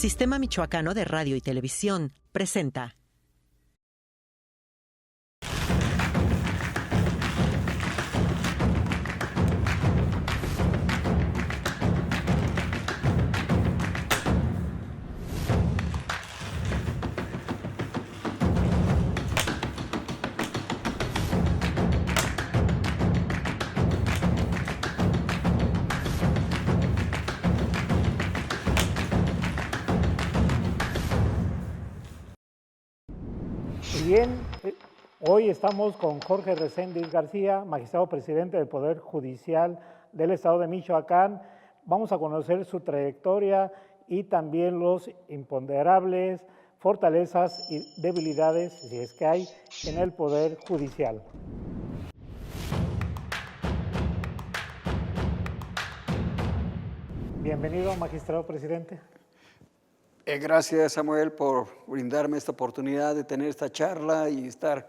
Sistema Michoacano de Radio y Televisión presenta. Bien, hoy estamos con Jorge Reséndiz García, magistrado presidente del Poder Judicial del Estado de Michoacán. Vamos a conocer su trayectoria y también los imponderables, fortalezas y debilidades, si es que hay, en el Poder Judicial. Bienvenido, magistrado presidente. Gracias, Samuel, por brindarme esta oportunidad de tener esta charla y estar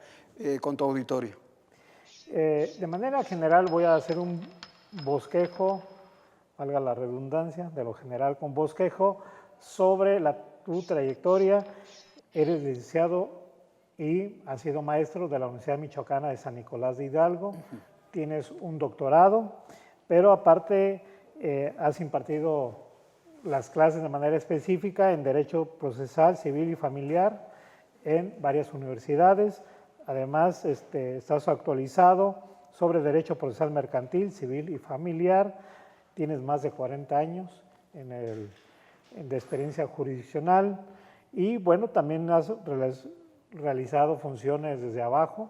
con tu auditorio. De manera general voy a hacer un bosquejo, valga la redundancia, de lo general con bosquejo, sobre tu trayectoria. Eres licenciado y has sido maestro de la Universidad Michoacana de San Nicolás de Hidalgo. Tienes un doctorado, pero aparte has impartido las clases de manera específica en Derecho Procesal, Civil y Familiar en varias universidades. Además, estás actualizado sobre Derecho Procesal Mercantil, Civil y Familiar. Tienes más de 40 años de experiencia jurisdiccional y, bueno, también has realizado funciones desde abajo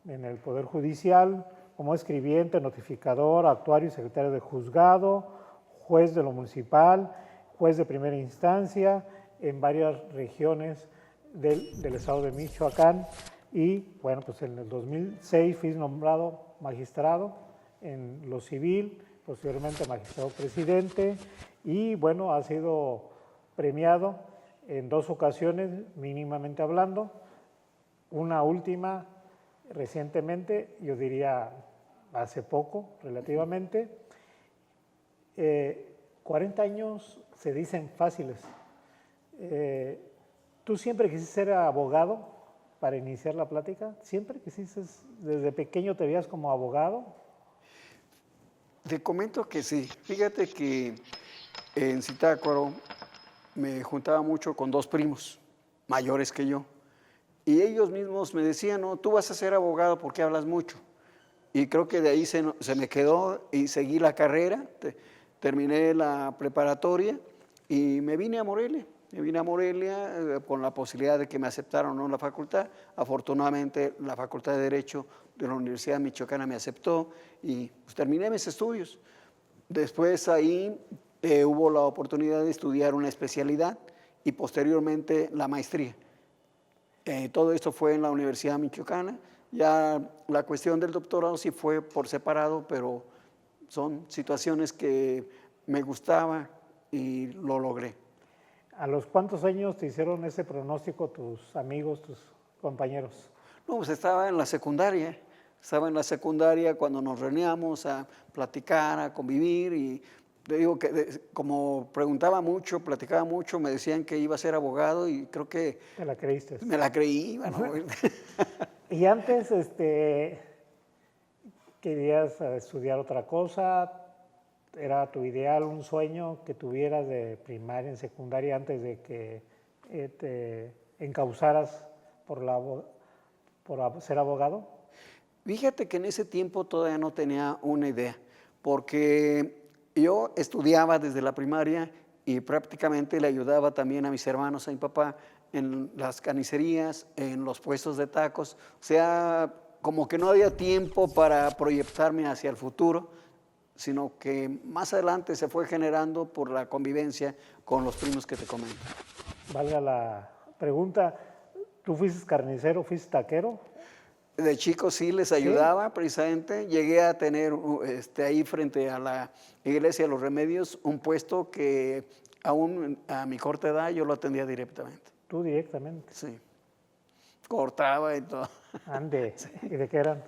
en el Poder Judicial como escribiente, notificador, actuario y secretario de juzgado, juez de lo municipal, juez de primera instancia en varias regiones del estado de Michoacán y bueno, pues en el 2006 fui nombrado magistrado en lo civil, posteriormente magistrado presidente y bueno, ha sido premiado en 2 ocasiones mínimamente hablando, una última recientemente, yo diría hace poco relativamente. 40 años se dicen fáciles. ¿Tú siempre quisiste ser abogado para iniciar la plática? ¿Siempre quisiste, desde pequeño te veías como abogado? Te comento que sí. Fíjate que en Zitácuaro me juntaba mucho con 2 primos mayores que yo. Y ellos mismos me decían, no, tú vas a ser abogado porque hablas mucho. Y creo que de ahí se me quedó y seguí la carrera. Terminé la preparatoria y me vine a Morelia. Me vine a Morelia con la posibilidad de que me aceptaran o no en la facultad. Afortunadamente, la Facultad de Derecho de la Universidad Michoacana me aceptó y pues, terminé mis estudios. Después ahí hubo la oportunidad de estudiar una especialidad y posteriormente la maestría. Todo esto fue en la Universidad Michoacana. Ya la cuestión del doctorado sí fue por separado, pero son situaciones que me gustaba y lo logré. ¿A los cuántos años te hicieron ese pronóstico tus amigos, tus compañeros? No, pues estaba en la secundaria. Estaba en la secundaria cuando nos reuníamos a platicar, a convivir y te digo que como preguntaba mucho, platicaba mucho, me decían que iba a ser abogado y creo que… ¿Te la creíste? Me la creí, bueno. Y antes, ¿querías estudiar otra cosa? ¿Era tu ideal, un sueño que tuvieras de primaria en secundaria antes de que te encauzaras por ser abogado? Fíjate que en ese tiempo todavía no tenía una idea, porque yo estudiaba desde la primaria y prácticamente le ayudaba también a mis hermanos, a mi papá, en las carnicerías, en los puestos de tacos. O sea, como que no había tiempo para proyectarme hacia el futuro, sino que más adelante se fue generando por la convivencia con los primos que te comento. Valga la pregunta, ¿tú fuiste carnicero, fuiste taquero? De chico sí les ayudaba, ¿sí? Precisamente. Llegué a tener ahí frente a la iglesia de los Remedios un puesto que aún a mi corta edad yo lo atendía directamente. ¿Tú directamente? Sí. Cortaba y todo. Ande, sí. ¿Y de qué eran?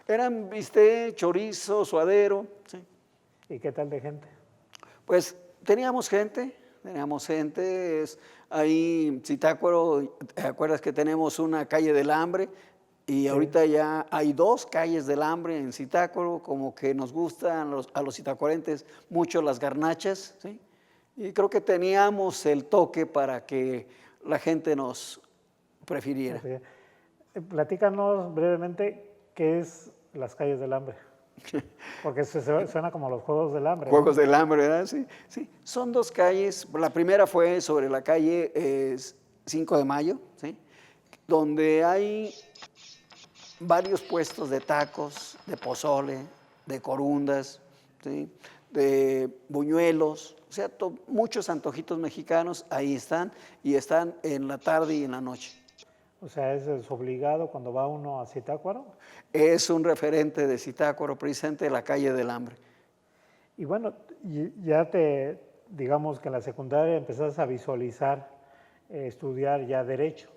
Eran bistec, chorizo, suadero. Sí. ¿Y qué tal de gente? Pues teníamos gente, Ahí, Zitácuaro, ¿te acuerdas que tenemos una calle del hambre? Y ahorita ya hay 2 calles del hambre en Zitácuaro, como que nos gustan a los zitacuarenses mucho las garnachas, ¿sí? Y creo que teníamos el toque para que la gente nos prefiriera. Platícanos brevemente qué es las calles del hambre. Porque suena como los Juegos del Hambre. Juegos del Hambre, ¿verdad? Sí, sí. Son 2 calles. La primera fue sobre la calle 5 de Mayo, ¿sí? Donde hay varios puestos de tacos, de pozole, de corundas, ¿sí? De buñuelos, o sea, muchos antojitos mexicanos ahí están y están en la tarde y en la noche. O sea, ¿es obligado cuando va uno a Zitácuaro? Es un referente de Zitácuaro, precisamente de la calle del hambre. Y bueno, digamos que en la secundaria empezaste a visualizar estudiar ya Derecho.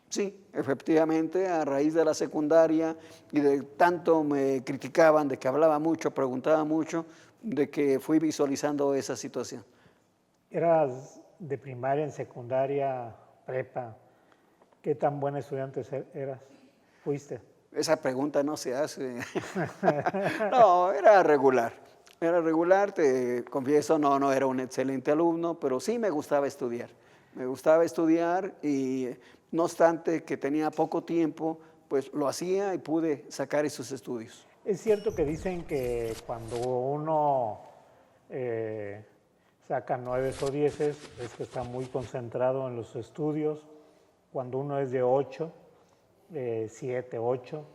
Sí, efectivamente, a raíz de la secundaria y de tanto me criticaban, de que hablaba mucho, preguntaba mucho, de que fui visualizando esa situación. ¿Eras de primaria, en secundaria, prepa? ¿Qué tan buen estudiante fuiste? Esa pregunta no se hace. No, era regular. Era regular, te confieso, no era un excelente alumno, pero sí me gustaba estudiar. Me gustaba estudiar y no obstante que tenía poco tiempo, pues lo hacía y pude sacar esos estudios. Es cierto que dicen que cuando uno saca 9 o 10 es que está muy concentrado en los estudios. Cuando uno es de 8, 7, 8,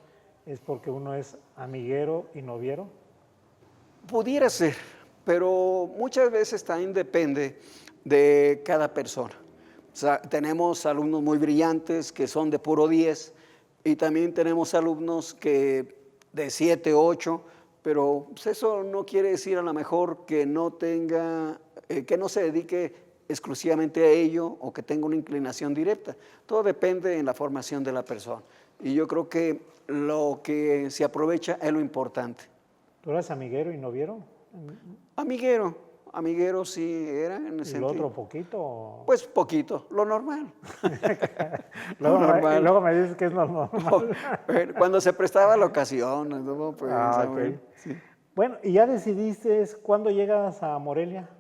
es porque uno es amiguero y noviero. Pudiera ser, pero muchas veces también depende de cada persona. O sea, tenemos alumnos muy brillantes que son de puro 10 y también tenemos alumnos que de 7, 8, pero pues eso no quiere decir a lo mejor que no tenga, que no se dedique exclusivamente a ello o que tenga una inclinación directa. Todo depende en la formación de la persona. Y yo creo que lo que se aprovecha es lo importante. ¿Tú eras amiguero y noviero? Amiguero sí era en ese ¿Y lo sentido. otro poquito? Pues poquito, lo normal. luego me dices que es lo normal. Cuando se prestaba la ocasión. ¿No? Pues, okay. Sí. Bueno, ¿y ya decidiste cuándo llegas a Morelia?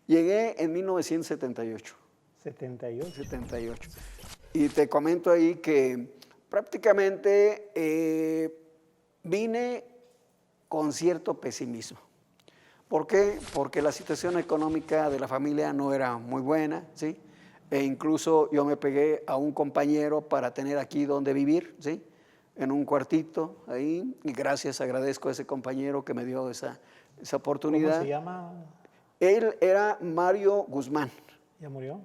Llegué en 1978. 78. Y te comento ahí que prácticamente vine con cierto pesimismo. ¿Por qué? Porque la situación económica de la familia no era muy buena, ¿sí? E incluso yo me pegué a un compañero para tener aquí donde vivir, ¿sí? En un cuartito ahí, y agradezco a ese compañero que me dio esa oportunidad. ¿Cómo se llama? Él era Mario Guzmán. ¿Ya murió?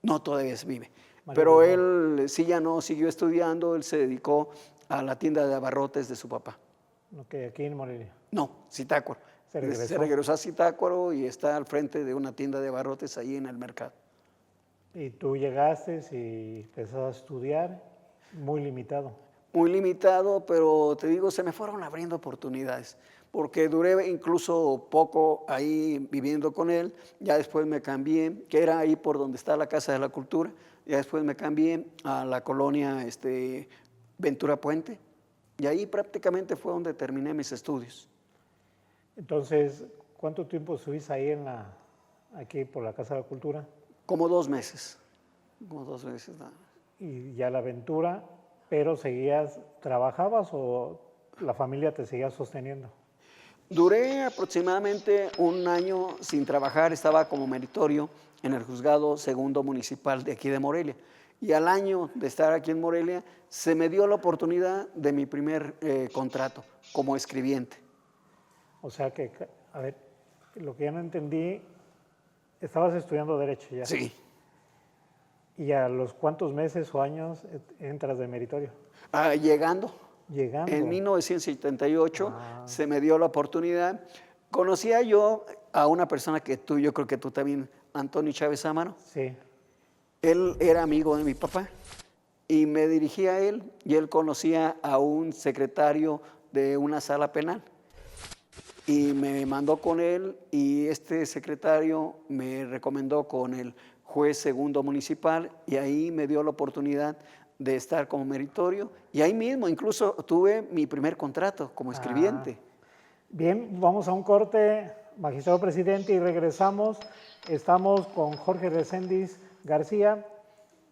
No, todavía vive. Mario Pero Guzmán. él sí ya no siguió estudiando, él se dedicó a la tienda de abarrotes de su papá. Ok, aquí en Morelia. No, Zitácuaro. Se regresó a Zitácuaro y está al frente de una tienda de abarrotes ahí en el mercado. Y tú llegaste y empezaste a estudiar, muy limitado. Muy limitado, pero te digo, se me fueron abriendo oportunidades, porque duré incluso poco ahí viviendo con él, ya después me cambié, que era ahí por donde está la Casa de la Cultura, ya después me cambié a la colonia Ventura Puente, y ahí prácticamente fue donde terminé mis estudios. Entonces, ¿cuánto tiempo estuviste ahí aquí por la Casa de la Cultura? Como 2 meses, nada. Y ya la aventura, pero ¿trabajabas o la familia te seguía sosteniendo? Duré aproximadamente 1 año sin trabajar, estaba como meritorio en el juzgado segundo municipal de aquí de Morelia. Y al año de estar aquí en Morelia, se me dio la oportunidad de mi primer contrato como escribiente. O sea que, a ver, lo que ya no entendí, estabas estudiando Derecho ya. Sí. ¿Y a los cuántos meses o años entras de meritorio? Llegando. En 1978 se me dio la oportunidad. Conocía yo a una persona que yo creo que tú también, Antonio Chávez Amaro. Sí. Él era amigo de mi papá y me dirigí a él y él conocía a un secretario de una sala penal. y me mandó con él, y este secretario me recomendó con el juez segundo municipal, y ahí me dio la oportunidad de estar como meritorio, y ahí mismo incluso tuve mi primer contrato como escribiente. Bien, vamos a un corte, magistrado presidente, y regresamos. Estamos con Jorge Reséndiz García,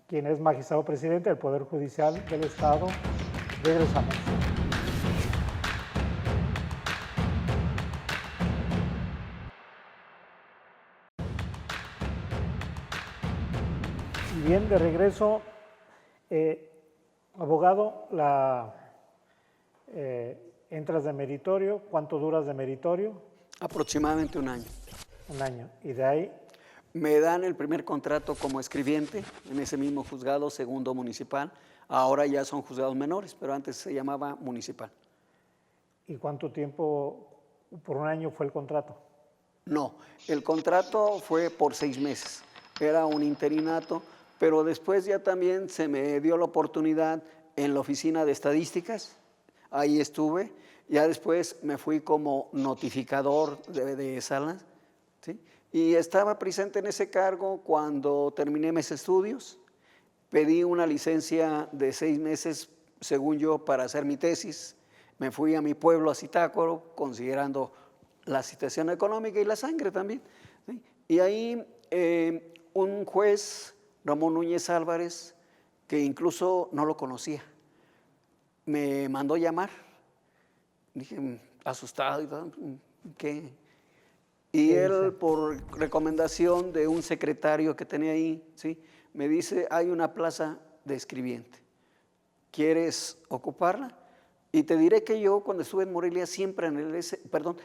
quien es magistrado presidente del Poder Judicial del Estado. Regresamos. Y bien, de regreso, abogado, entras de meritorio. ¿Cuánto duras de meritorio? Aproximadamente un año. Un año. Y de ahí, Me dan el primer contrato como escribiente en ese mismo juzgado segundo municipal. Ahora ya son juzgados menores, pero antes se llamaba municipal. ¿y cuánto tiempo, por un año fue el contrato? No, el contrato fue por 6 meses. Era un interinato, pero después ya también se me dio la oportunidad en la oficina de estadísticas. Ahí estuve. Ya después me fui como notificador de salas, ¿sí? Y estaba presente en ese cargo cuando terminé mis estudios. Pedí una licencia de 6 meses, según yo, para hacer mi tesis. Me fui a mi pueblo, a Zitácuaro, considerando la situación económica y la sangre también, ¿sí? Y ahí un juez, Ramón Núñez Álvarez, que incluso no lo conocía, me mandó llamar. Dije, asustado y todo, ¿qué? Y él, por recomendación de un secretario que tenía ahí, ¿sí?, me dice, hay una plaza de escribiente, ¿quieres ocuparla? Y te diré que yo cuando estuve en Morelia siempre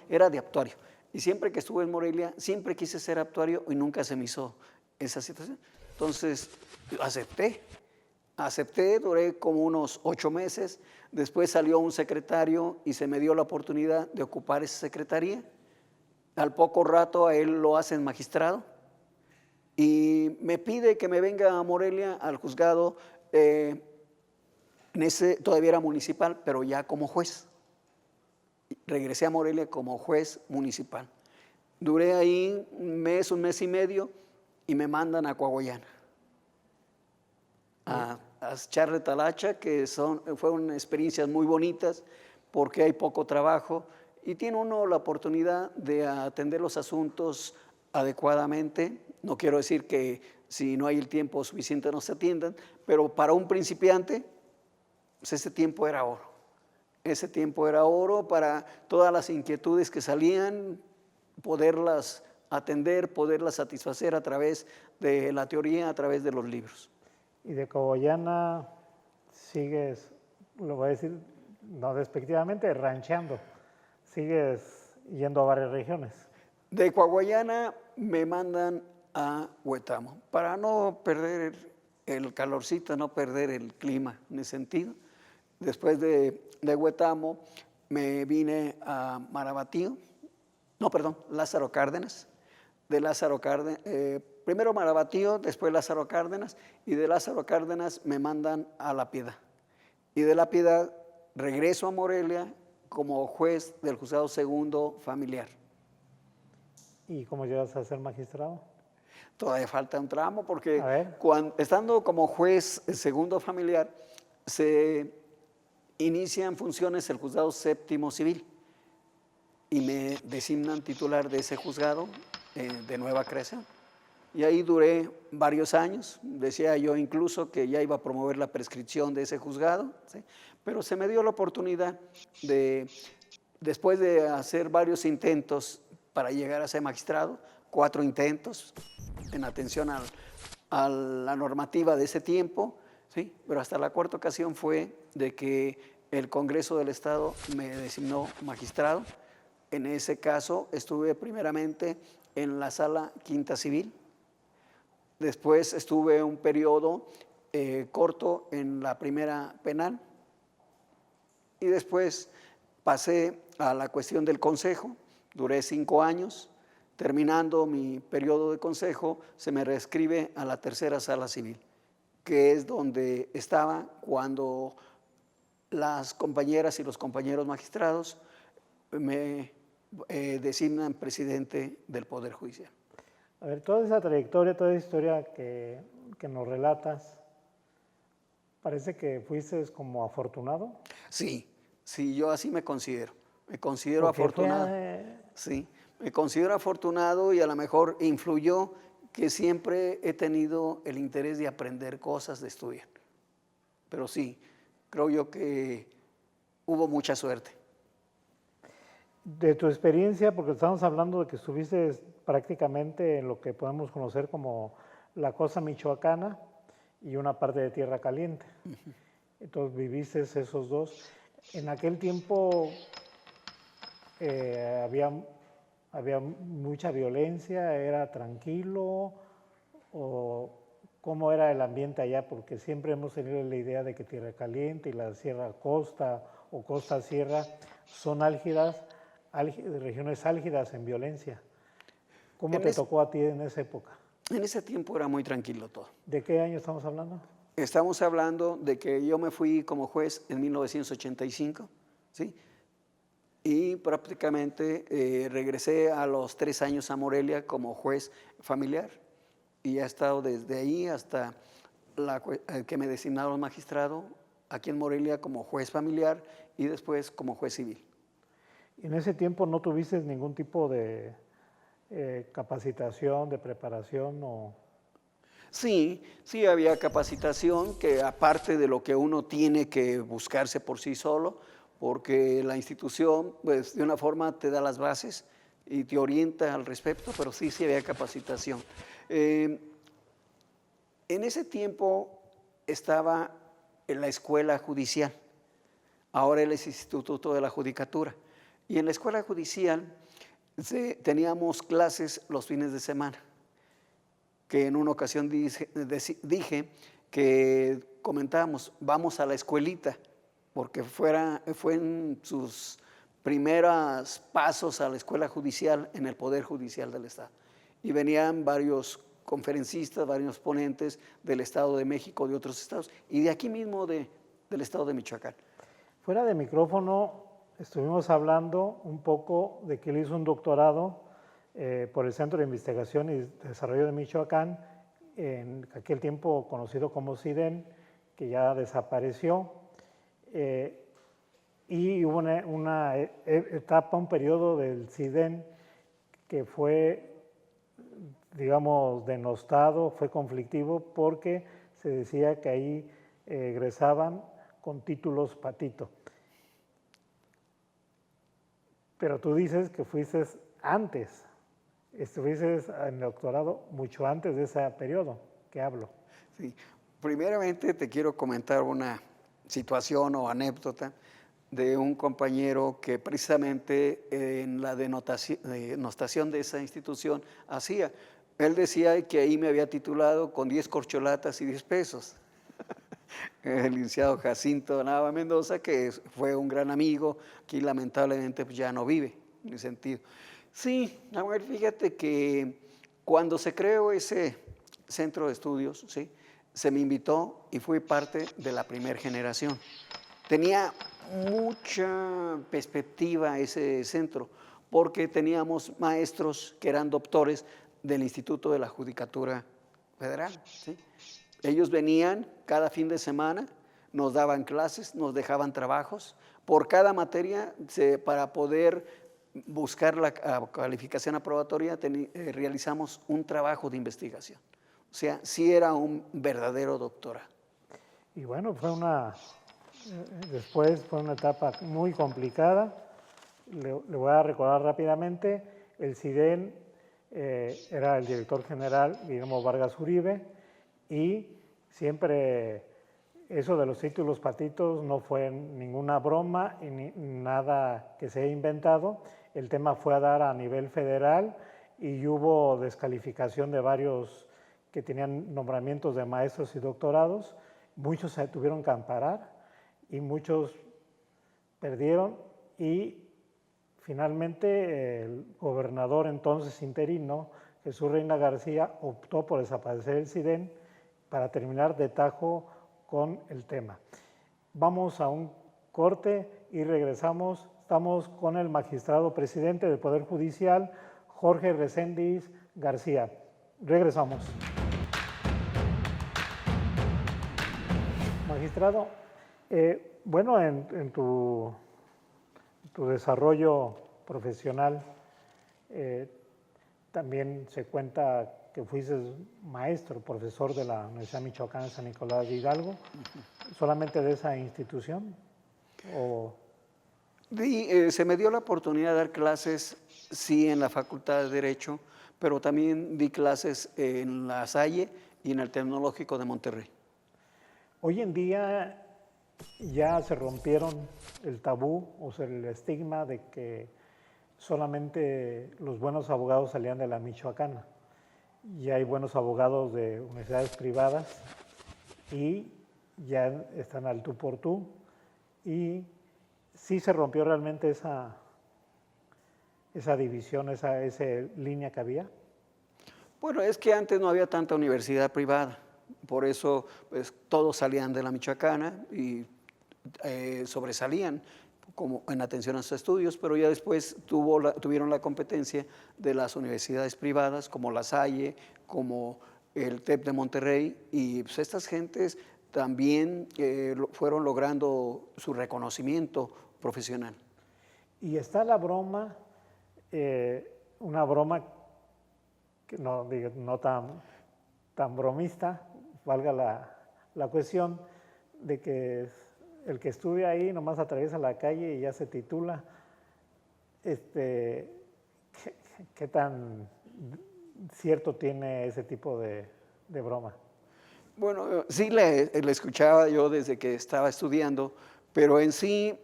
era de actuario. Y siempre que estuve en Morelia, siempre quise ser actuario y nunca se me hizo esa situación. Entonces, acepté, duré como unos 8 meses. Después salió un secretario y se me dio la oportunidad de ocupar esa secretaría. Al poco rato a él lo hacen magistrado y me pide que me venga a Morelia al juzgado. Todavía era municipal, pero ya como juez. Regresé a Morelia como juez municipal. Duré ahí un mes y medio y me mandan a Coahuila a echarle talacha, que fueron experiencias muy bonitas porque hay poco trabajo y tiene uno la oportunidad de atender los asuntos adecuadamente. No quiero decir que si no hay el tiempo suficiente no se atiendan, pero para un principiante, pues ese tiempo era oro. Ese tiempo era oro para todas las inquietudes que salían, poderlas atender, poderlas satisfacer a través de la teoría, a través de los libros. Y de Cogollana sigues, lo voy a decir no despectivamente, rancheando, sigues yendo a varias regiones. De Coahuila me mandan a Huetamo para no perder el calorcito, no perder el clima en ese sentido. Después de Huetamo me vine a Lázaro Cárdenas. De Lázaro Cárdenas, primero Marabatío, después Lázaro Cárdenas, y de Lázaro Cárdenas me mandan a La Piedad. Y de La Piedad regreso a Morelia como juez del juzgado segundo familiar. ¿Y cómo llegas a ser magistrado? Todavía falta un tramo porque estando como juez segundo familiar se inician funciones el juzgado séptimo civil y me designan titular de ese juzgado de nueva creación. Y ahí duré varios años. Decía yo incluso que ya iba a promover la prescripción de ese juzgado, ¿sí? Pero se me dio la oportunidad después de hacer varios intentos para llegar a ser magistrado, 4 intentos en atención a la normativa de ese tiempo, ¿sí? Pero hasta la 4ª ocasión fue de que el Congreso del Estado me designó magistrado. En ese caso estuve primeramente en la Sala Quinta Civil, después estuve un periodo corto en la Primera Penal y después pasé a la cuestión del Consejo, duré 5 años. Terminando mi periodo de consejo, se me reescribe a la Tercera Sala Civil, que es donde estaba cuando las compañeras y los compañeros magistrados me designan presidente del Poder Judicial. A ver, toda esa trayectoria, toda esa historia que nos relatas, parece que fuiste como afortunado. Sí, sí, yo así me considero. Me considero Porque afortunado. Sí, me considero afortunado y a lo mejor influyó que siempre he tenido el interés de aprender cosas, de estudiar. Pero sí, creo yo que hubo mucha suerte. De tu experiencia, porque estamos hablando de que estuviste prácticamente en lo que podemos conocer como la costa michoacana y una parte de Tierra Caliente. Entonces viviste esos dos. En aquel tiempo había mucha violencia, era tranquilo, o cómo era el ambiente allá, porque siempre hemos tenido la idea de que Tierra Caliente y la Sierra Costa o Costa Sierra son regiones álgidas en violencia. ¿Cómo te tocó a ti en esa época? En ese tiempo era muy tranquilo todo. ¿De qué año estamos hablando? Estamos hablando de que yo me fui como juez en 1985, ¿sí? Y prácticamente regresé a los 3 años a Morelia como juez familiar. Y he estado desde ahí hasta que me designaron magistrado aquí en Morelia como juez familiar y después como juez civil. ¿En ese tiempo no tuviste ningún tipo de capacitación, de preparación? Sí, sí había capacitación que aparte de lo que uno tiene que buscarse por sí solo, porque la institución pues de una forma te da las bases y te orienta al respecto, pero sí había capacitación. En ese tiempo estaba en la escuela judicial, ahora él es Instituto de la Judicatura, y en la escuela judicial teníamos clases los fines de semana, que en una ocasión dije que comentábamos, vamos a la escuelita, porque fue en sus primeros pasos a la escuela judicial en el Poder Judicial del Estado. Y venían varios conferencistas, varios ponentes del Estado de México, de otros estados, y de aquí mismo del Estado de Michoacán. Fuera de micrófono estuvimos hablando un poco de que él hizo un doctorado por el Centro de Investigación y Desarrollo de Michoacán, en aquel tiempo conocido como CIDEN, que ya desapareció, y hubo una etapa, un periodo del CIDEN que fue, digamos, denostado, fue conflictivo, porque se decía que ahí egresaban con títulos patito. Pero tú dices que fuiste antes, estuviste en el doctorado mucho antes de ese periodo que hablo. Sí, primeramente te quiero comentar una situación o anécdota de un compañero que precisamente en la denotación de esa institución hacía. Él decía que ahí me había titulado con 10 corcholatas y 10 pesos. El licenciado Jacinto Nava Mendoza, que fue un gran amigo, que lamentablemente pues ya no vive en ese sentido. Sí, a ver, fíjate que cuando se creó ese centro de estudios, ¿sí?, se me invitó y fui parte de la primera generación. Tenía mucha perspectiva ese centro, porque teníamos maestros que eran doctores del Instituto de la Judicatura Federal, ¿sí? Ellos venían cada fin de semana, nos daban clases, nos dejaban trabajos. Por cada materia, para poder buscar la calificación aprobatoria, realizamos un trabajo de investigación. O sea, sí era un verdadero doctorado. Y bueno, después fue una etapa muy complicada. Le voy a recordar rápidamente, el CIDEN era el director general Guillermo Vargas Uribe, y siempre eso de los títulos patitos no fue ninguna broma y nada que se haya inventado. El tema fue a dar a nivel federal y hubo descalificación de varios que tenían nombramientos de maestros y doctorados. Muchos se tuvieron que amparar y muchos perdieron, y finalmente el gobernador entonces interino, Jesús Reina García, optó por desaparecer el CIDEN para terminar de tajo con el tema. Vamos a un corte y regresamos. Estamos con el magistrado presidente del Poder Judicial, Jorge Reséndiz García. Regresamos. Magistrado, bueno, en tu desarrollo profesional también se cuenta que fuiste maestro, profesor de la Universidad Michoacana de San Nicolás de Hidalgo, ¿solamente de esa institución? Se me dio la oportunidad de dar clases, sí, en la Facultad de Derecho, pero también di clases en La Salle y en el Tecnológico de Monterrey. Hoy en día ya se rompieron el tabú, o sea, el estigma de que solamente los buenos abogados salían de la Michoacana. Ya hay buenos abogados de universidades privadas y ya están al tú por tú. Y sí se rompió realmente esa división, esa línea que había. Bueno, es que antes no había tanta universidad privada, por eso pues, todos salían de la Michoacana y sobresalían como en atención a sus estudios, pero ya después tuvieron la competencia de las universidades privadas como La Salle, como el TEP de Monterrey, y pues estas gentes también fueron logrando su reconocimiento profesional. Y está la broma, una broma que no tan bromista, valga la cuestión, de que el que estudia ahí nomás atraviesa la calle y ya se titula. ¿Qué tan cierto tiene ese tipo de broma? Bueno, sí la escuchaba yo desde que estaba estudiando, pero en sí,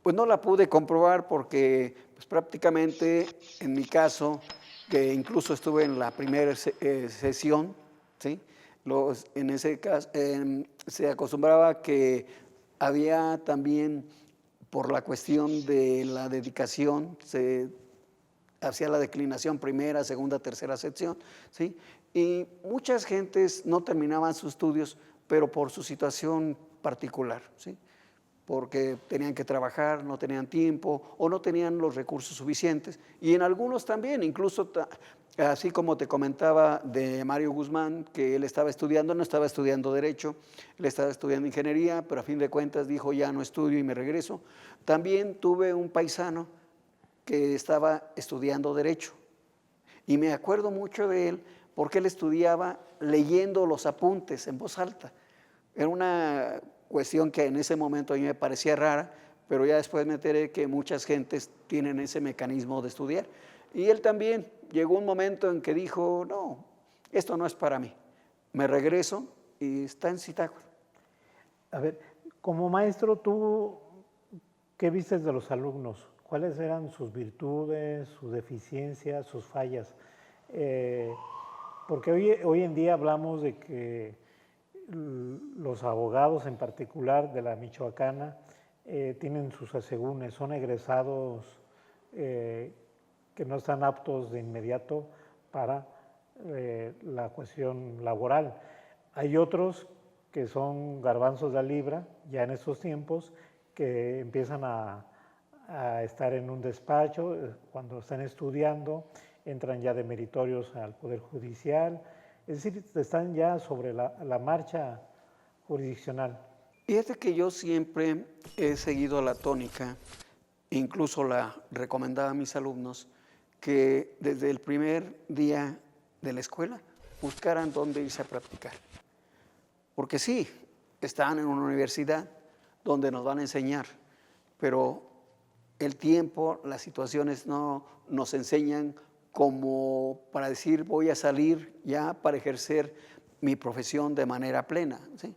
pues no la pude comprobar porque pues, prácticamente en mi caso, que incluso estuve en la primera sesión, ¿sí? En ese caso se acostumbraba que había también, por la cuestión de la dedicación, se hacía la declinación primera, segunda, tercera sección, ¿sí? Y muchas gentes no terminaban sus estudios, pero por su situación particular, ¿sí? Porque tenían que trabajar, no tenían tiempo o no tenían los recursos suficientes. Y en algunos también, incluso así como te comentaba de Mario Guzmán, que él estaba estudiando, no estaba estudiando Derecho, él estaba estudiando Ingeniería, pero a fin de cuentas dijo ya no estudio y me regreso. También tuve un paisano que estaba estudiando Derecho y me acuerdo mucho de él porque él estudiaba leyendo los apuntes en voz alta. Era una cuestión que en ese momento a mí me parecía rara, pero ya después me enteré que muchas gentes tienen ese mecanismo de estudiar. Y él también llegó un momento en que dijo, no, esto no es para mí. Me regreso y está en Zitácuaro. A ver, como maestro, ¿tú qué vistes de los alumnos? ¿Cuáles eran sus virtudes, sus deficiencias, sus fallas? Porque hoy en día hablamos de que los abogados en particular de la Michoacana tienen sus asegúnes, son egresados que no están aptos de inmediato para la cuestión laboral. Hay otros que son garbanzos de la libra, ya en estos tiempos, que empiezan a estar en un despacho, cuando están estudiando, entran ya de meritorios al Poder Judicial, es decir, están ya sobre la marcha jurisdiccional. Fíjate que yo siempre he seguido la tónica, incluso la recomendaba a mis alumnos, que desde el primer día de la escuela buscaran dónde irse a practicar. Porque sí, están en una universidad donde nos van a enseñar, pero el tiempo, las situaciones no nos enseñan como para decir voy a salir ya para ejercer mi profesión de manera plena, ¿sí?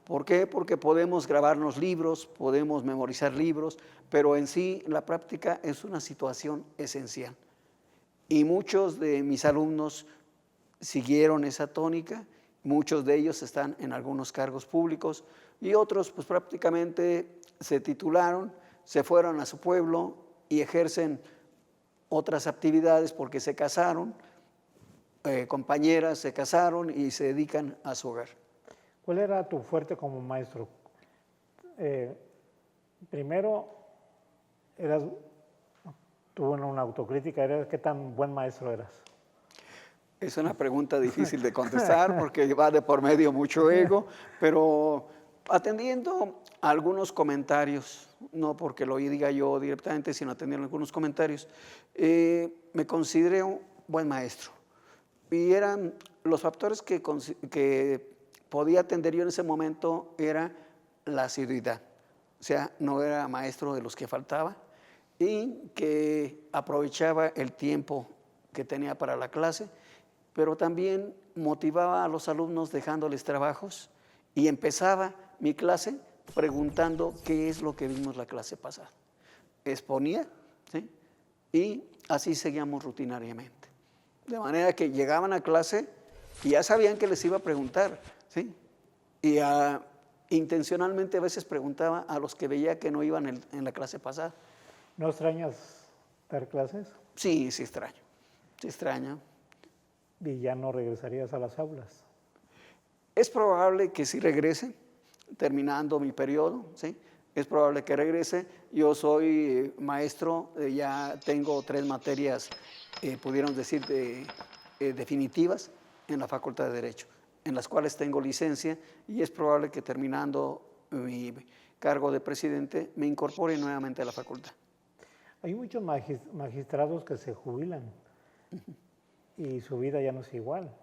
¿Por qué? Porque podemos grabarnos libros, podemos memorizar libros, pero en sí la práctica es una situación esencial. Y muchos de mis alumnos siguieron esa tónica, muchos de ellos están en algunos cargos públicos y otros pues prácticamente se titularon, se fueron a su pueblo y ejercen otras actividades porque se casaron, compañeras se casaron y se dedican a su hogar. ¿Cuál era tu fuerte como maestro? Primero, tuvo una autocrítica, ¿qué tan buen maestro eras? Es una pregunta difícil de contestar porque va de por medio mucho ego, pero atendiendo a algunos comentarios, no porque lo diga yo directamente, sino atendiendo a algunos comentarios, me consideré un buen maestro. Y eran los factores que podía atender yo en ese momento era la asiduidad. O sea, no era maestro de los que faltaba y que aprovechaba el tiempo que tenía para la clase, pero también motivaba a los alumnos dejándoles trabajos y empezaba mi clase preguntando qué es lo que vimos la clase pasada. Exponía, ¿sí? Y así seguíamos rutinariamente. De manera que llegaban a clase y ya sabían que les iba a preguntar, ¿sí? Y intencionalmente a veces preguntaba a los que veía que no iban en la clase pasada. ¿No extrañas dar clases? Sí, sí extraño, sí extraño. ¿Y ya no regresarías a las aulas? Es probable que sí regrese, terminando mi periodo, ¿sí? Es probable que regrese. Yo soy maestro, ya tengo 3 materias, pudiéramos decir, definitivas en la Facultad de Derecho, en las cuales tengo licencia y es probable que terminando mi cargo de presidente me incorpore nuevamente a la facultad. Hay muchos magistrados que se jubilan y su vida ya no es igual.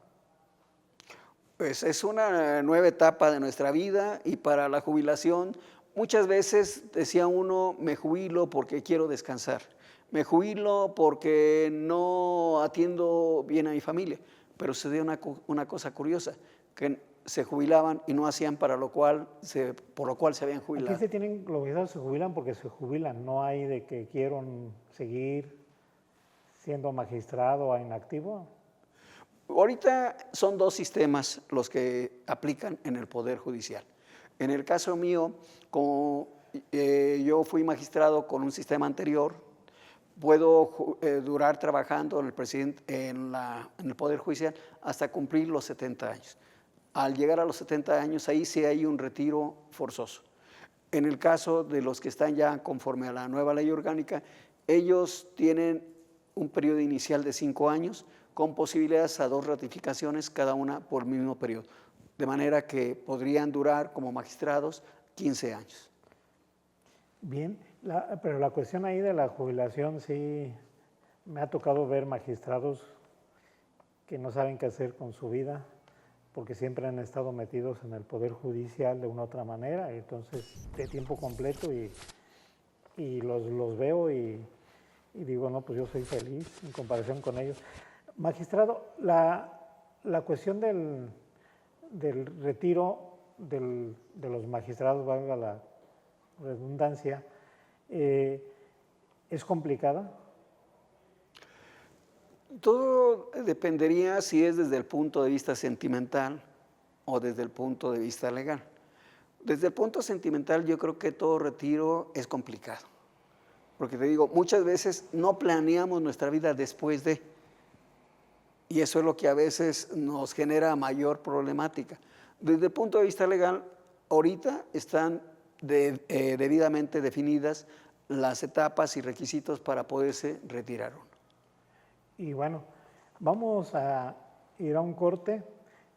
Pues es una nueva etapa de nuestra vida y para la jubilación muchas veces decía uno, me jubilo porque quiero descansar, me jubilo porque no atiendo bien a mi familia, pero se dio una cosa curiosa, que se jubilaban y no hacían por lo cual se habían jubilado. Aquí los magistrados se jubilan porque se jubilan, no hay de que quieran seguir siendo magistrado o inactivo. Ahorita son 2 sistemas los que aplican en el Poder Judicial. En el caso mío, como yo fui magistrado con un sistema anterior, puedo durar trabajando en el Poder Judicial hasta cumplir los 70 años. Al llegar a los 70 años, ahí sí hay un retiro forzoso. En el caso de los que están ya conforme a la nueva ley orgánica, ellos tienen un periodo inicial de 5 años con posibilidades a 2 ratificaciones, cada una por el mismo periodo. De manera que podrían durar como magistrados 15 años. Bien, pero la cuestión ahí de la jubilación, sí, me ha tocado ver magistrados que no saben qué hacer con su vida, porque siempre han estado metidos en el Poder Judicial de una u otra manera, entonces de tiempo completo y los veo y digo, no, pues yo soy feliz en comparación con ellos. Magistrado, la cuestión del retiro de los magistrados, valga la redundancia, ¿es complicada? Todo dependería si es desde el punto de vista sentimental o desde el punto de vista legal. Desde el punto sentimental yo creo que todo retiro es complicado, porque te digo, muchas veces no planeamos nuestra vida después de, y eso es lo que a veces nos genera mayor problemática. Desde el punto de vista legal, ahorita están debidamente definidas las etapas y requisitos para poderse retirar uno. Y bueno, vamos a ir a un corte.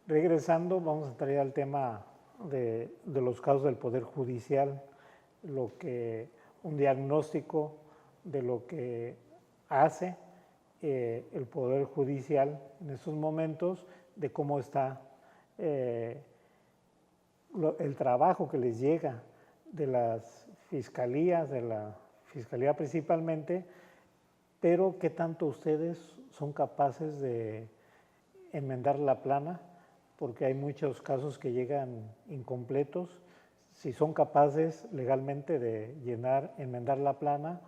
Regresando, vamos a traer al tema de los casos del Poder Judicial, un diagnóstico de lo que hace el Poder Judicial en estos momentos, de cómo está el trabajo que les llega de las fiscalías, de la Fiscalía principalmente, pero qué tanto ustedes son capaces de enmendar la plana, porque hay muchos casos que llegan incompletos, si son capaces legalmente de enmendar la plana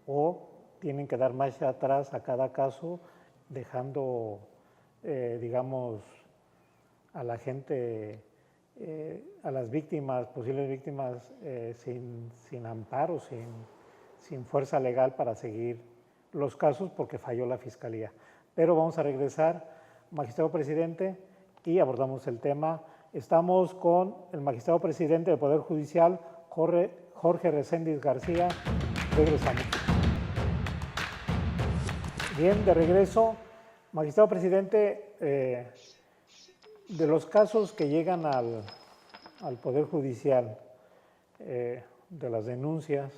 o tienen que dar marcha atrás a cada caso, dejando, digamos, a la gente, a las víctimas, posibles víctimas, sin amparo, sin fuerza legal para seguir los casos porque falló la Fiscalía. Pero vamos a regresar, magistrado presidente, y abordamos el tema. Estamos con el magistrado presidente del Poder Judicial, Jorge Reséndiz García. Regresamos. Bien, de regreso. Magistrado presidente, de los casos que llegan al Poder Judicial, de las denuncias,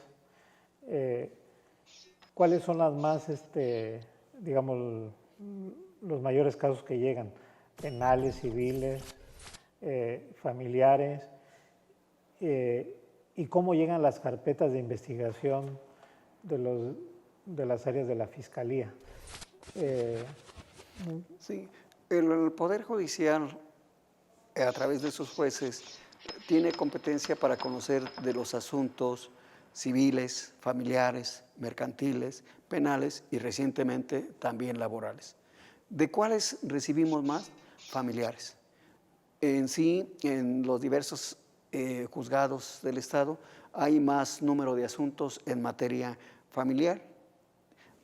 ¿cuáles son las más, digamos, los mayores casos que llegan? Penales, civiles, familiares, y cómo llegan las carpetas de investigación de las áreas de la Fiscalía. Sí, el Poder Judicial, a través de sus jueces, tiene competencia para conocer de los asuntos civiles, familiares, mercantiles, penales y recientemente también laborales. ¿De cuáles recibimos más? Familiares. En sí, en los diversos juzgados del Estado hay más número de asuntos en materia familiar.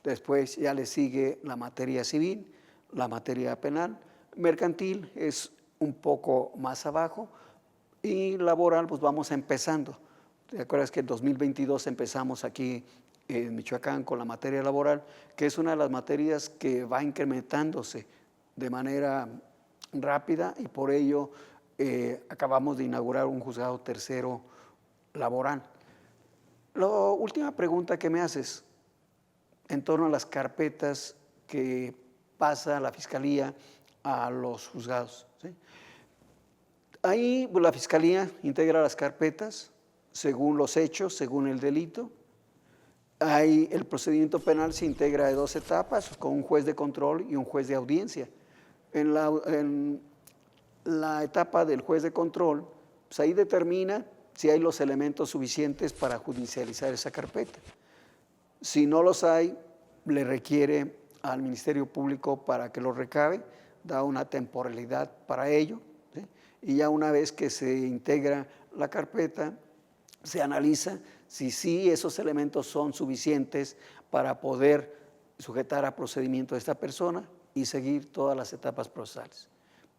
Después ya le sigue la materia civil, la materia penal. Mercantil es un poco más abajo y laboral pues vamos empezando. ¿Te acuerdas que en 2022 empezamos aquí en Michoacán con la materia laboral, que es una de las materias que va incrementándose de manera rápida y por ello acabamos de inaugurar un juzgado tercero laboral. La última pregunta que me haces en torno a las carpetas que pasa la Fiscalía a los juzgados, ¿sí? Ahí pues, la Fiscalía integra las carpetas según los hechos, según el delito. Ahí el procedimiento penal se integra de 2 etapas, con un juez de control y un juez de audiencia. En la etapa del juez de control, pues ahí determina si hay los elementos suficientes para judicializar esa carpeta. Si no los hay, le requiere al Ministerio Público para que los recabe, da una temporalidad para ello, ¿sí? Y ya una vez que se integra la carpeta, se analiza si sí esos elementos son suficientes para poder sujetar a procedimiento a esta persona y seguir todas las etapas procesales.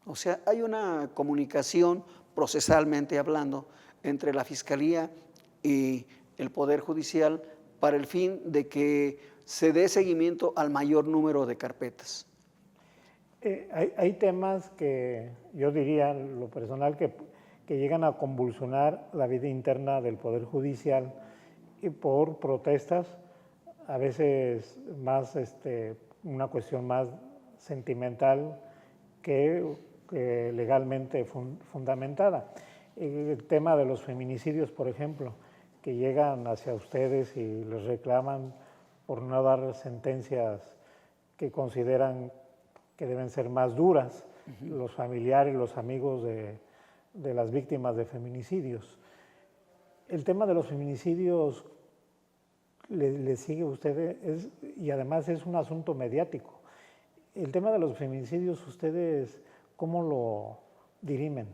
O sea, hay una comunicación procesalmente hablando entre la Fiscalía y el Poder Judicial para el fin de que se dé seguimiento al mayor número de carpetas. Hay temas que yo diría, en lo personal, que llegan a convulsionar la vida interna del Poder Judicial y por protestas, a veces más una cuestión más sentimental que legalmente fundamentada. El tema de los feminicidios, por ejemplo, que llegan hacia ustedes y les reclaman por no dar sentencias que consideran que deben ser más duras, los familiares, los amigos de las víctimas de feminicidios. El tema de los feminicidios le sigue a ustedes y además es un asunto mediático. El tema de los feminicidios, ¿ustedes cómo lo dirimen?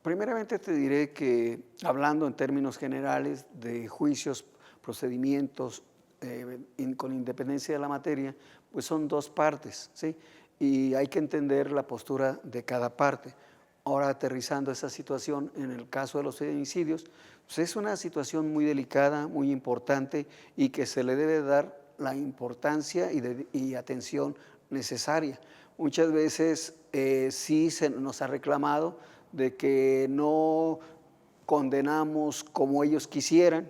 Primeramente te diré que hablando en términos generales de juicios, procedimientos, con independencia de la materia, pues son 2 partes, ¿sí? Y hay que entender la postura de cada parte. Ahora aterrizando esa situación en el caso de los feminicidios, pues es una situación muy delicada, muy importante y que se le debe dar la importancia y atención necesaria. Muchas veces sí se nos ha reclamado de que no condenamos como ellos quisieran.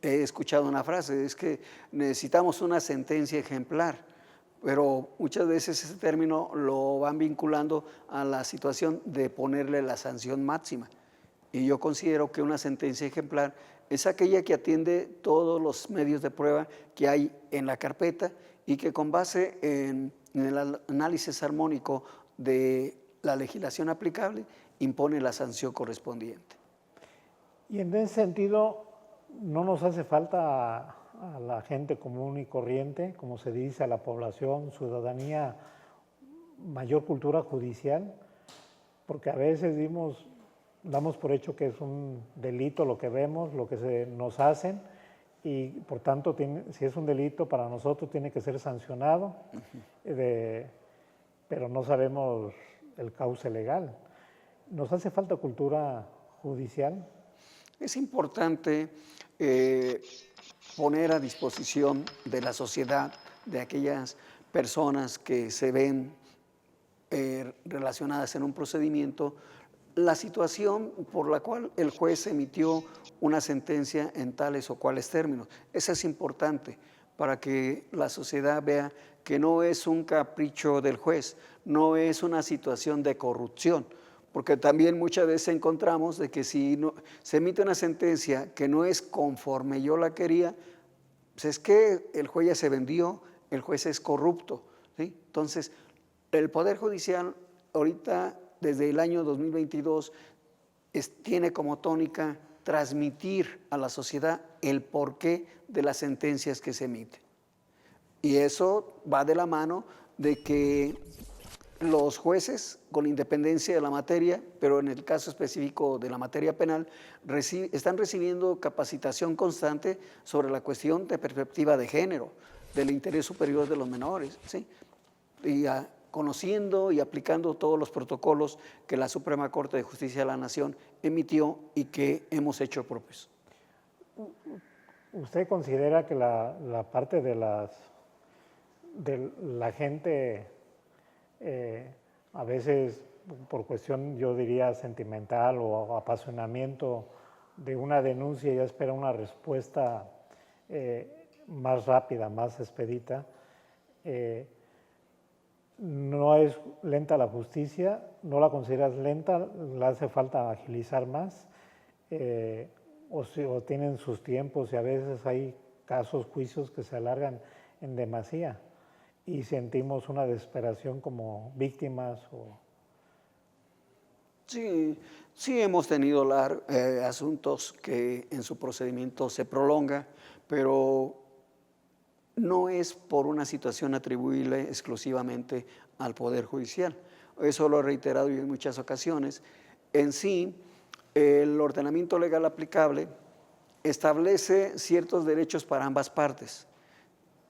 He escuchado una frase, es que necesitamos una sentencia ejemplar, pero muchas veces ese término lo van vinculando a la situación de ponerle la sanción máxima. Y yo considero que una sentencia ejemplar es aquella que atiende todos los medios de prueba que hay en la carpeta y que con base en el análisis armónico de la legislación aplicable impone la sanción correspondiente. Y en ese sentido, ¿no nos hace falta a la gente común y corriente, como se dice, a la población, ciudadanía, mayor cultura judicial? Porque a veces damos por hecho que es un delito lo que vemos, lo que nos hacen, y por tanto, si es un delito para nosotros tiene que ser sancionado, pero no sabemos el cauce legal. ¿Nos hace falta cultura judicial? Es importante eh, poner a disposición de la sociedad, de aquellas personas que se ven relacionadas en un procedimiento, la situación por la cual el juez emitió una sentencia en tales o cuales términos. Eso es importante para que la sociedad vea que no es un capricho del juez, no es una situación de corrupción, porque también muchas veces encontramos de que si se emite una sentencia que no es conforme yo la quería, pues es que el juez ya se vendió, el juez es corrupto, ¿sí? Entonces, el Poder Judicial ahorita, desde el año 2022, tiene como tónica transmitir a la sociedad el porqué de las sentencias que se emiten. Y eso va de la mano de que los jueces, con independencia de la materia, pero en el caso específico de la materia penal, están recibiendo capacitación constante sobre la cuestión de perspectiva de género, del interés superior de los menores, ¿sí? Y conociendo y aplicando todos los protocolos que la Suprema Corte de Justicia de la Nación emitió y que hemos hecho propios. ¿Usted considera que la parte de la gente, a veces por cuestión, yo diría, sentimental o apasionamiento de una denuncia, ya espera una respuesta más rápida, más expedita? ¿No es lenta la justicia? ¿No la consideras lenta? ¿Le hace falta agilizar más? ¿O tienen sus tiempos y a veces hay casos, juicios que se alargan en demasía y sentimos una desesperación como víctimas? Sí, sí hemos tenido asuntos que en su procedimiento se prolonga, pero no es por una situación atribuible exclusivamente al Poder Judicial. Eso lo he reiterado yo en muchas ocasiones. En sí, el ordenamiento legal aplicable establece ciertos derechos para ambas partes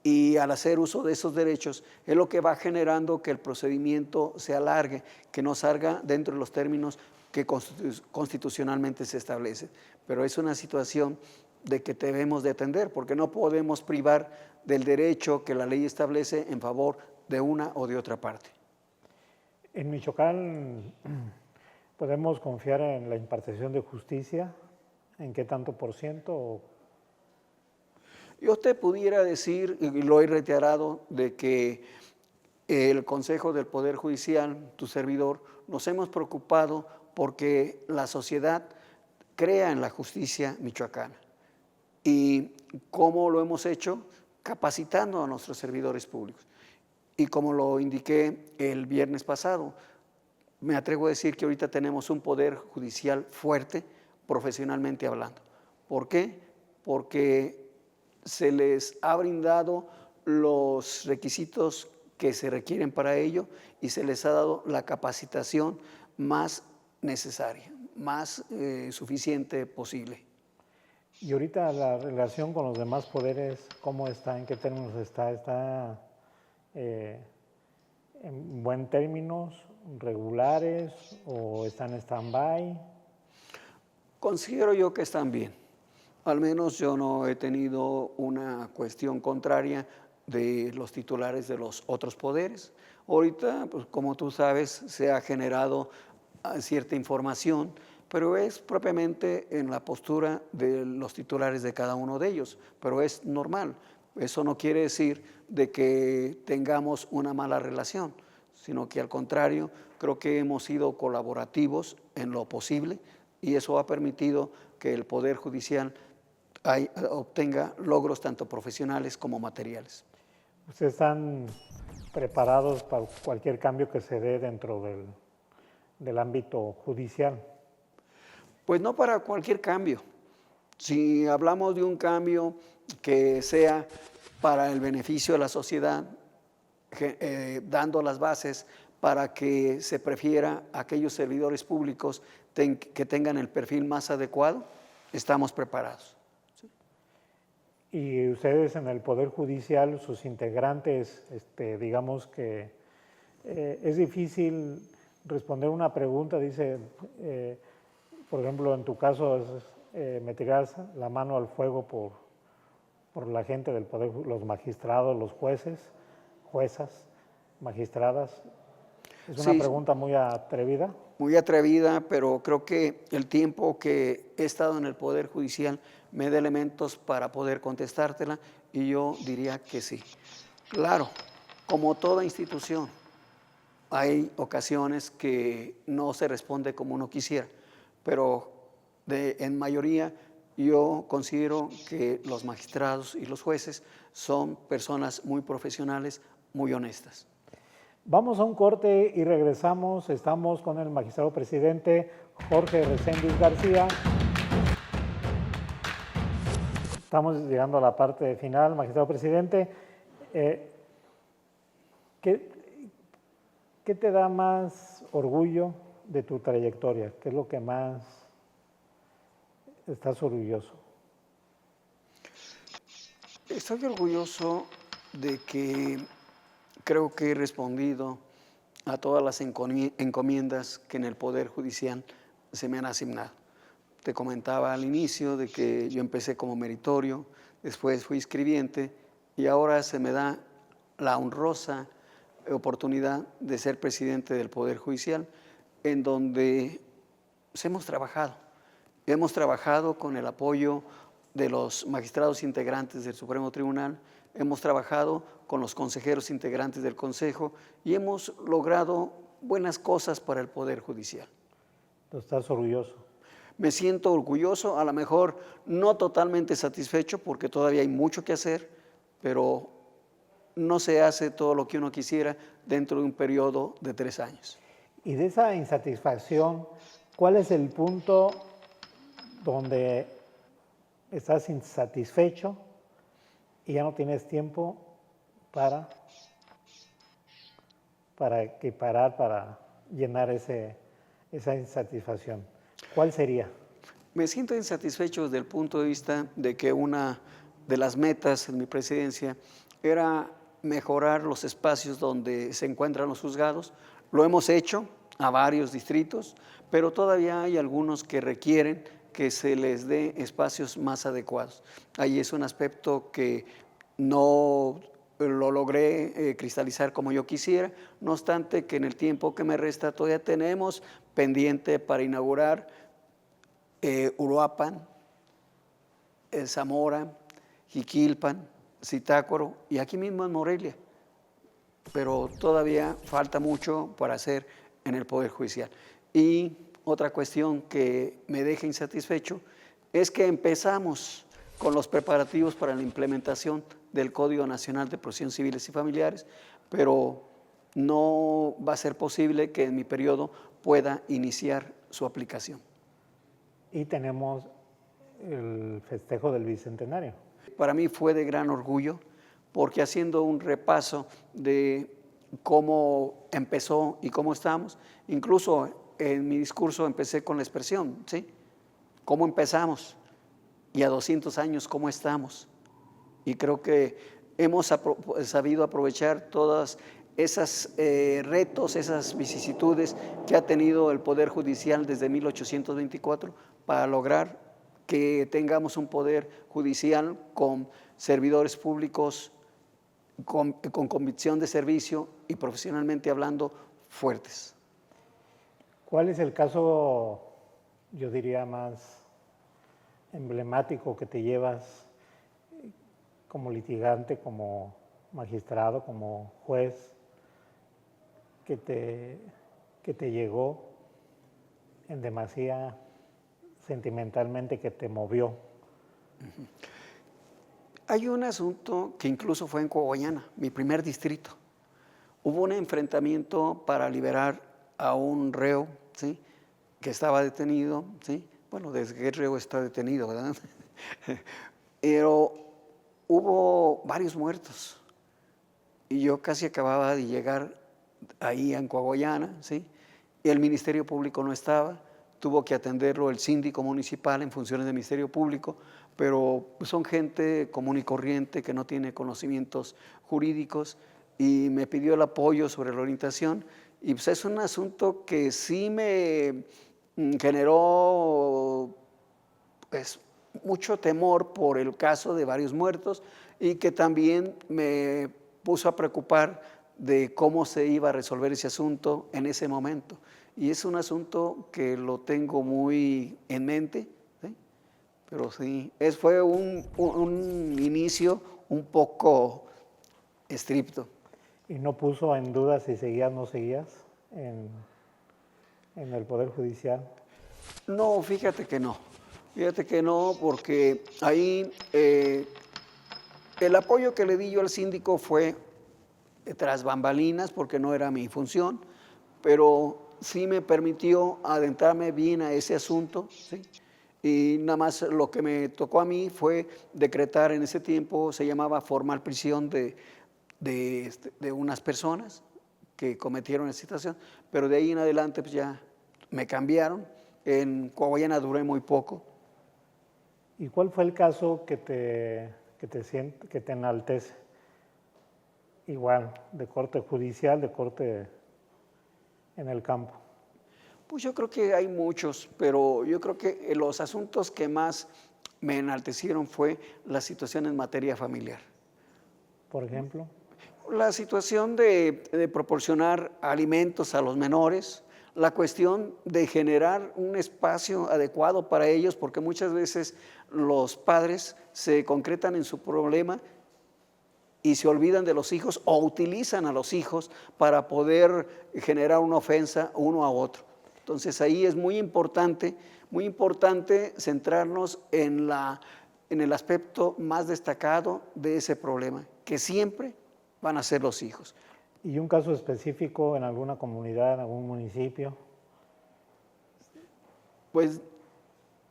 y al hacer uso de esos derechos es lo que va generando que el procedimiento se alargue, que no salga dentro de los términos que constitucionalmente se establece. Pero es una situación de que debemos de atender, porque no podemos privar del derecho que la ley establece en favor de una o de otra parte. En Michoacán, ¿podemos confiar en la impartición de justicia? ¿En qué tanto por ciento? Yo te pudiera decir, y lo he reiterado, de que el Consejo del Poder Judicial, tu servidor, nos hemos preocupado porque la sociedad crea en la justicia michoacana. ¿Y cómo lo hemos hecho? Capacitando a nuestros servidores públicos. Y como lo indiqué el viernes pasado, me atrevo a decir que ahorita tenemos un poder judicial fuerte, profesionalmente hablando. ¿Por qué? Porque se les ha brindado los requisitos que se requieren para ello y se les ha dado la capacitación más necesaria, más suficiente posible. Y ahorita la relación con los demás poderes, ¿cómo está? ¿En qué términos está? ¿Está en buen términos, regulares o están en stand-by? Considero yo que están bien. Al menos yo no he tenido una cuestión contraria de los titulares de los otros poderes. Ahorita, pues, como tú sabes, se ha generado cierta información, pero es propiamente en la postura de los titulares de cada uno de ellos, pero es normal. Eso no quiere decir de que tengamos una mala relación, sino que al contrario, creo que hemos sido colaborativos en lo posible y eso ha permitido que el Poder Judicial obtenga logros tanto profesionales como materiales. ¿Ustedes están preparados para cualquier cambio que se dé dentro del ámbito judicial? Pues no para cualquier cambio. Si hablamos de un cambio que sea para el beneficio de la sociedad, dando las bases para que se prefiera a aquellos servidores públicos que tengan el perfil más adecuado, estamos preparados. ¿Sí? Y ustedes en el Poder Judicial, sus integrantes, digamos que es difícil responder una pregunta, dice, por ejemplo, en tu caso meterías la mano al fuego por la gente del poder, los magistrados, los jueces, juezas, magistradas? Es una Sí, pregunta muy atrevida. muy atrevida, pero creo que el tiempo que he estado en el Poder Judicial me da elementos para poder contestártela y yo diría que sí. Claro, como toda institución, hay ocasiones que no se responde como uno quisiera, pero en mayoría yo considero que los magistrados y los jueces son personas muy profesionales, muy honestas. Vamos a un corte y regresamos. Estamos con el magistrado presidente Jorge Reséndiz García. Estamos llegando a la parte final, magistrado presidente. ¿Qué te da más orgullo de tu trayectoria? ¿Qué es lo que más estás orgulloso? Estoy orgulloso de que creo que he respondido a todas las encomiendas que en el Poder Judicial se me han asignado. Te comentaba al inicio de que yo empecé como meritorio, después fui escribiente y ahora se me da la honrosa oportunidad de ser presidente del Poder Judicial, en donde hemos trabajado con el apoyo de los magistrados integrantes del Supremo Tribunal, hemos trabajado con los consejeros integrantes del Consejo y hemos logrado buenas cosas para el Poder Judicial. ¿Estás orgulloso? Me siento orgulloso, a lo mejor no totalmente satisfecho porque todavía hay mucho que hacer, pero no se hace todo lo que uno quisiera dentro de un periodo de 3 años. Y de esa insatisfacción, ¿cuál es el punto donde estás insatisfecho y ya no tienes tiempo para llenar esa insatisfacción? ¿Cuál sería? Me siento insatisfecho desde el punto de vista de que una de las metas en mi presidencia era mejorar los espacios donde se encuentran los juzgados. Lo hemos hecho a varios distritos, pero todavía hay algunos que requieren que se les dé espacios más adecuados. Ahí es un aspecto que no lo logré cristalizar como yo quisiera, no obstante que en el tiempo que me resta todavía tenemos pendiente para inaugurar Uruapan, Zamora, Jiquilpan, Zitácuaro y aquí mismo en Morelia. Pero todavía falta mucho para hacer en el Poder Judicial. Y otra cuestión que me deja insatisfecho es que empezamos con los preparativos para la implementación del Código Nacional de Procedimientos Civiles y Familiares, pero no va a ser posible que en mi periodo pueda iniciar su aplicación. Y tenemos el festejo del Bicentenario. Para mí fue de gran orgullo porque haciendo un repaso de cómo empezó y cómo estamos, incluso en mi discurso empecé con la expresión, ¿sí? ¿Cómo empezamos? Y a 200 años, ¿cómo estamos? Y creo que hemos sabido aprovechar todas esas retos, esas vicisitudes que ha tenido el Poder Judicial desde 1824 para lograr que tengamos un Poder Judicial con servidores públicos con convicción de servicio y profesionalmente hablando fuertes. ¿Cuál es el caso, yo diría, más emblemático que te llevas como litigante, como magistrado, como juez, que te llegó en demasía sentimentalmente, que te movió? Hay un asunto que incluso fue en Coahuila, mi primer distrito. Hubo un enfrentamiento para liberar a un reo, ¿sí?, que estaba detenido, ¿sí? Bueno, desde que el reo está detenido, ¿verdad? Pero hubo varios muertos y yo casi acababa de llegar ahí en Coahuila, ¿sí? Y el Ministerio Público no estaba, tuvo que atenderlo el síndico municipal en funciones del Ministerio Público, pero son gente común y corriente que no tiene conocimientos jurídicos y me pidió el apoyo sobre la orientación y pues es un asunto que sí me generó pues, mucho temor por el caso de varios muertos y que también me puso a preocupar de cómo se iba a resolver ese asunto en ese momento. Y es un asunto que lo tengo muy en mente, ¿sí? Pero sí, fue un inicio un poco estricto. ¿Y no puso en duda si seguías o no seguías en el Poder Judicial? No, fíjate que no. Fíjate que no, porque ahí el apoyo que le di yo al síndico fue tras bambalinas, porque no era mi función, pero sí me permitió adentrarme bien a ese asunto, ¿sí? Y nada más lo que me tocó a mí fue decretar en ese tiempo, se llamaba formal prisión de unas personas que cometieron esa situación, pero de ahí en adelante pues ya me cambiaron. En Coahuila duré muy poco. ¿Y cuál fue el caso que te enaltece? Igual, de corte judicial, de corte en el campo. Pues yo creo que hay muchos, pero yo creo que los asuntos que más me enaltecieron fue la situación en materia familiar. Por ejemplo, La situación de proporcionar alimentos a los menores, la cuestión de generar un espacio adecuado para ellos, porque muchas veces los padres se concretan en su problema y se olvidan de los hijos o utilizan a los hijos para poder generar una ofensa uno a otro. Entonces ahí es muy importante centrarnos en el aspecto más destacado de ese problema, que siempre van a ser los hijos. ¿y un caso específico en alguna comunidad, en algún municipio? Pues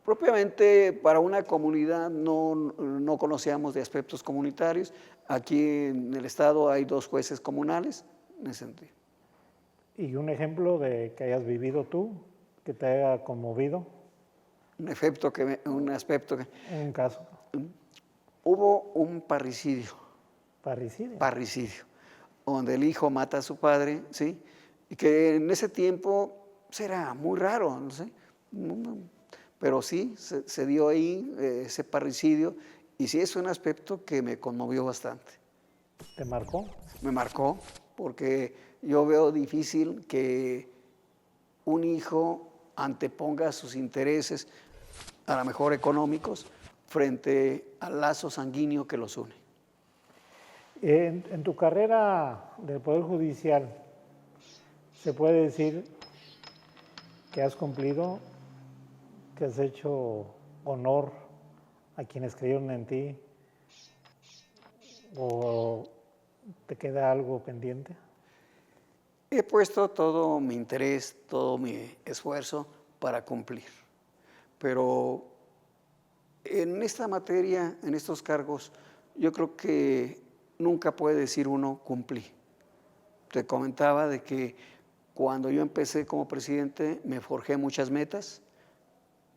propiamente para una comunidad no conocíamos de aspectos comunitarios. Aquí en el estado hay 2 jueces comunales en ese sentido. ¿Y un ejemplo de que hayas vivido tú, que te haya conmovido? Un aspecto que Un caso. hubo un parricidio, Parricidio. donde el hijo mata a su padre, ¿sí? Y que en ese tiempo era muy raro, no sé, pero sí se dio ahí ese parricidio, y sí es un aspecto que me conmovió bastante. ¿Te marcó? Me marcó, porque yo veo difícil que un hijo anteponga sus intereses, a lo mejor económicos, frente al lazo sanguíneo que los une. En tu carrera del Poder Judicial, ¿se puede decir que has cumplido, que has hecho honor a quienes creyeron en ti, o te queda algo pendiente? He puesto todo mi interés, todo mi esfuerzo para cumplir, pero en esta materia, en estos cargos, yo creo que nunca puede decir uno cumplí. Te comentaba de que cuando yo empecé como presidente me forjé muchas metas,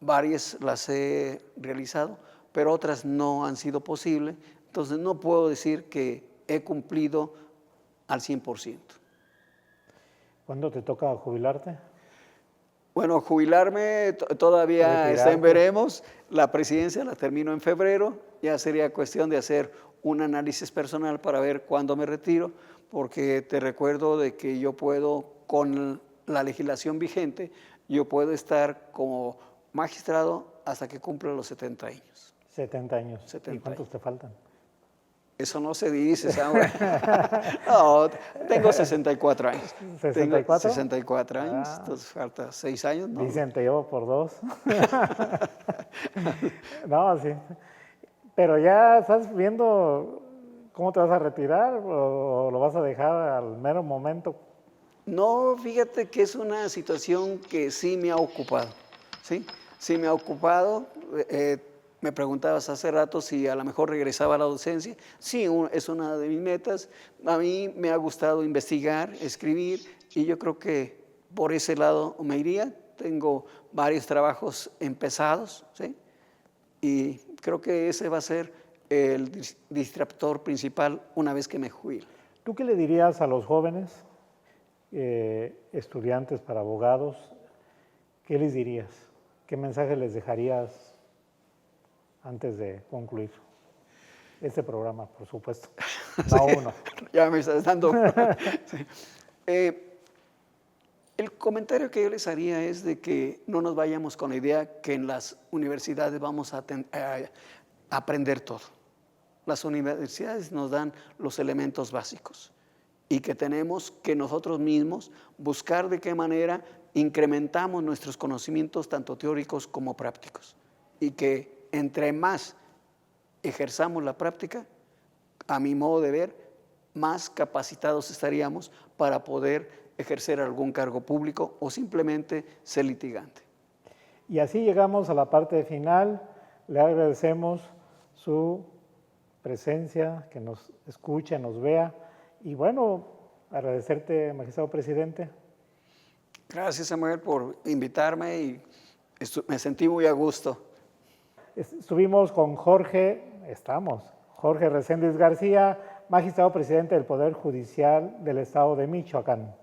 varias las he realizado, pero otras no han sido posibles, entonces no puedo decir que he cumplido al 100%. ¿Cuándo te toca jubilarte? Bueno, jubilarme todavía está en veremos. La presidencia la termino en febrero. Ya sería cuestión de hacer un análisis personal para ver cuándo me retiro, porque te recuerdo de que yo puedo, con la legislación vigente, yo puedo estar como magistrado hasta que cumpla los 70 años. 70 años. 70 ¿Y cuántos años. te faltan? Eso no se dice, Samuel. No, tengo 64 años. ¿64? Tengo 64 años, Ah. entonces falta 6 años. ¿No? Dicen, te llevo por 2. No, sí. Pero ya estás viendo cómo te vas a retirar o lo vas a dejar al mero momento. No, fíjate que es una situación que sí me ha ocupado, ¿sí? Sí me ha ocupado. Me preguntabas hace rato si a lo mejor regresaba a la docencia. Sí, es una de mis metas. A mí me ha gustado investigar, escribir, y yo creo que por ese lado me iría. Tengo varios trabajos empezados, ¿sí? Y creo que ese va a ser el distractor principal una vez que me jubile. ¿Tú qué le dirías a los jóvenes estudiantes para abogados? ¿Qué les dirías? ¿Qué mensaje les dejarías antes de concluir este programa, por supuesto. No uno. Ya me estás dando. Sí. El comentario que yo les haría es de que no nos vayamos con la idea que en las universidades vamos a aprender todo. Las universidades nos dan los elementos básicos y que tenemos que nosotros mismos buscar de qué manera incrementamos nuestros conocimientos tanto teóricos como prácticos y que entre más ejerzamos la práctica, a mi modo de ver, más capacitados estaríamos para poder ejercer algún cargo público o simplemente ser litigante. Y así llegamos a la parte final. Le agradecemos su presencia, que nos escuche, nos vea. Y bueno, agradecerte, magistrado presidente. Gracias, Samuel, por invitarme y me sentí muy a gusto. Estuvimos con Jorge Reséndiz García, magistrado presidente del Poder Judicial del Estado de Michoacán.